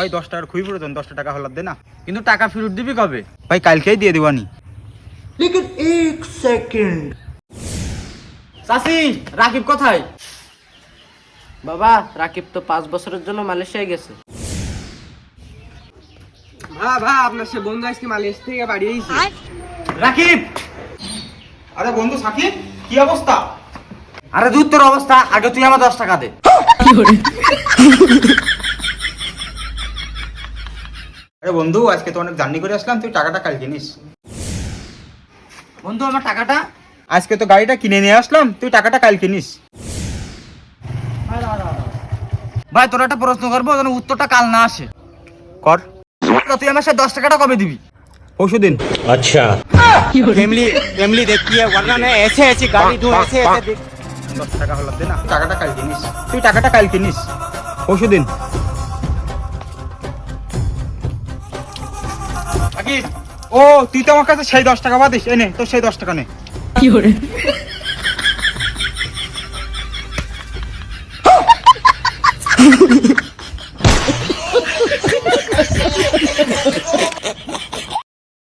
ভাই 10 টাকার খুবই প্রয়োজন, 10 টাকা হলার দে না। কিন্তু টাকা ফেরত দিবি কবে? ভাই কালকেই দিয়ে দিবানি। लेकिन एक सेकंड। চাচি, রাকিব কোথায়? বাবা, রাকিব তো 5 বছরের জন্য মালয়েশিয়ায় গেছে। ভাই আপনার সে বন্ধু আজকে মালয়েশিয়া থেকে বাড়ি আইছে। রাকিব! আরে বন্ধু সাকিব, কি অবস্থা? আরে দূর তোর অবস্থা, আগে তুই আমার 10 টাকা দে। আরে বন্ধু আজকে তো অনেক জার্নি করে আসলাম, তুই টাকাটা কালকে নিস। বন্ধু আমার টাকাটা? আজকে তো গাড়িটা কিনে নিয়ে আসলাম, তুই টাকাটা কালকে নিস। ভাই তোর একটা প্রশ্ন করবো, যেন উত্তরটা কাল না আসে। কর। তুই আমার সাথে 10 টাকাটা কবে দিবি? পরশুদিন। अच्छा फैमिली फैमिली देखती है वरना मैं ऐसे ऐसे गाड़ी दूं ऐसे ऐसे 10 টাকা হলার দে না, টাকাটা কালকে নিস। তুই টাকাটা কালকে নিস, পরশুদিন। সাকিব, ও তুই তো আমার কাছে সেই 10 টাকা পাতিস, এনে তোর সেই 10 টাকা নে।